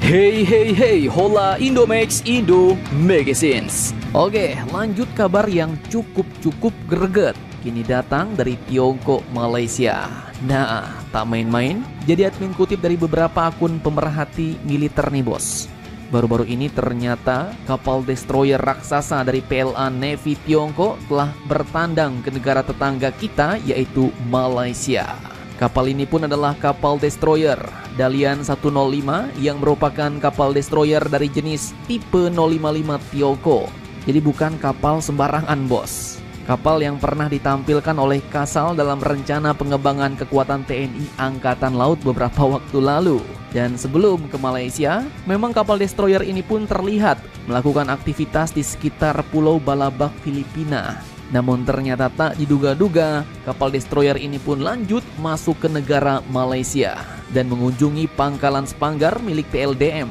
Hey, hola Indomax Indo Magazines. Oke, lanjut kabar yang cukup greget. Kini datang dari Tiongkok, Malaysia. Nah, tak main-main. Jadi admin kutip dari beberapa akun pemerhati militer nih bos. Baru-baru ini ternyata kapal destroyer raksasa dari PLA Navy Tiongkok telah bertandang ke negara tetangga kita yaitu Malaysia. Kapal ini pun adalah kapal destroyer Dalian 105 yang merupakan kapal destroyer dari jenis tipe 055 Tiongkok. Jadi bukan kapal sembarangan bos. Kapal yang pernah ditampilkan oleh Kasal dalam rencana pengembangan kekuatan TNI Angkatan Laut beberapa waktu lalu. Dan sebelum ke Malaysia, memang kapal destroyer ini pun terlihat melakukan aktivitas di sekitar Pulau Balabac, Filipina. Namun ternyata tak diduga-duga, kapal destroyer ini pun lanjut masuk ke negara Malaysia dan mengunjungi pangkalan Spanggar milik TLDM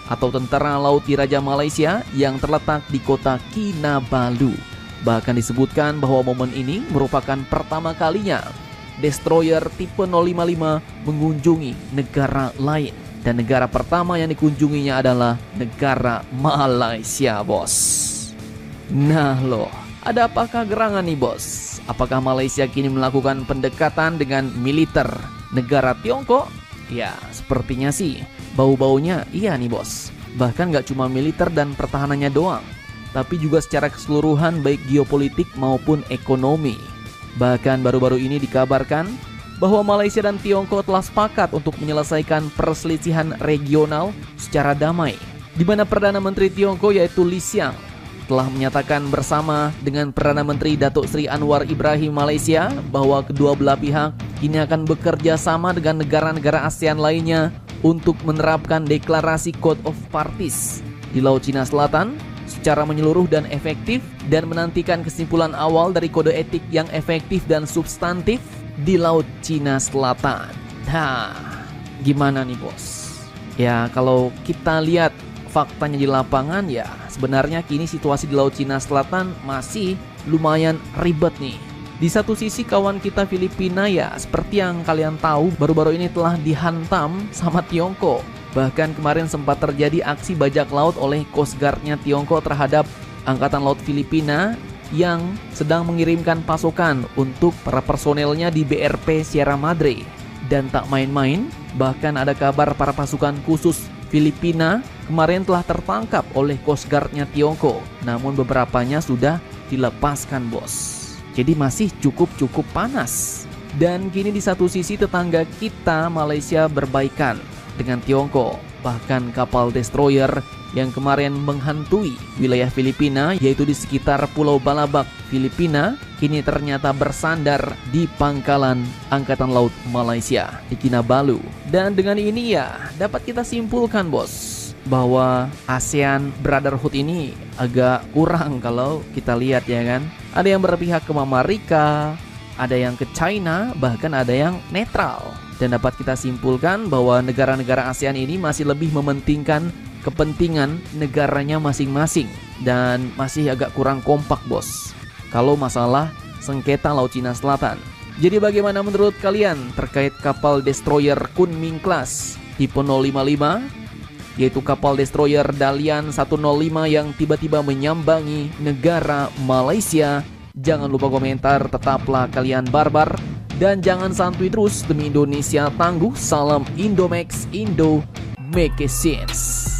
atau Tentara Laut Diraja Malaysia yang terletak di kota Kinabalu. Bahkan disebutkan bahwa momen ini merupakan pertama kalinya destroyer tipe 055 mengunjungi negara lain. Dan negara pertama yang dikunjunginya adalah negara Malaysia, bos. Nah loh, ada apakah gerangan nih bos? Apakah Malaysia kini melakukan pendekatan dengan militer negara Tiongkok? Ya, sepertinya sih. Bau-baunya iya nih bos. Bahkan gak cuma militer dan pertahanannya doang, tapi juga secara keseluruhan baik geopolitik maupun ekonomi. Bahkan baru-baru ini dikabarkan bahwa Malaysia dan Tiongkok telah sepakat untuk menyelesaikan perselisihan regional secara damai, di mana Perdana Menteri Tiongkok yaitu Lee Hsien telah menyatakan bersama dengan Perdana Menteri Datuk Seri Anwar Ibrahim Malaysia bahwa kedua belah pihak ini akan bekerja sama dengan negara-negara ASEAN lainnya untuk menerapkan deklarasi Code of Parties di Laut Cina Selatan secara menyeluruh dan efektif, dan menantikan kesimpulan awal dari kode etik yang efektif dan substantif di Laut Cina Selatan. Nah, gimana nih bos? Ya, kalau kita lihat faktanya di lapangan, ya sebenarnya kini situasi di Laut Cina Selatan masih lumayan ribet nih. Di satu sisi kawan kita Filipina ya seperti yang kalian tahu baru-baru ini telah dihantam sama Tiongkok. Bahkan kemarin sempat terjadi aksi bajak laut oleh Coast Guard-nya Tiongkok terhadap Angkatan Laut Filipina yang sedang mengirimkan pasokan untuk para personelnya di BRP Sierra Madre. Dan tak main-main, bahkan ada kabar para pasukan khusus Filipina kemarin telah tertangkap oleh Coast Guard-nya Tiongkok. Namun beberapanya sudah dilepaskan bos. Jadi masih cukup panas. Dan kini di satu sisi tetangga kita Malaysia berbaikan dengan Tiongkok. Bahkan kapal destroyer yang kemarin menghantui wilayah Filipina yaitu di sekitar Pulau Balabac, Filipina, kini ternyata bersandar di pangkalan Angkatan Laut Malaysia di Kinabalu. Dan dengan ini ya dapat kita simpulkan bos bahwa ASEAN Brotherhood ini agak kurang kalau kita lihat ya kan. Ada yang berpihak ke Amerika, ada yang ke China, bahkan ada yang netral. Dan dapat kita simpulkan bahwa negara-negara ASEAN ini masih lebih mementingkan kepentingan negaranya masing-masing dan masih agak kurang kompak bos kalau masalah sengketa Laut Cina Selatan. Jadi bagaimana menurut kalian terkait kapal destroyer Kunming Class tipe 055, yaitu kapal destroyer Dalian 105 yang tiba-tiba menyambangi negara Malaysia? Jangan lupa komentar, tetaplah kalian barbar dan jangan santuy terus demi Indonesia tangguh. Salam Indomax Indo Magazines.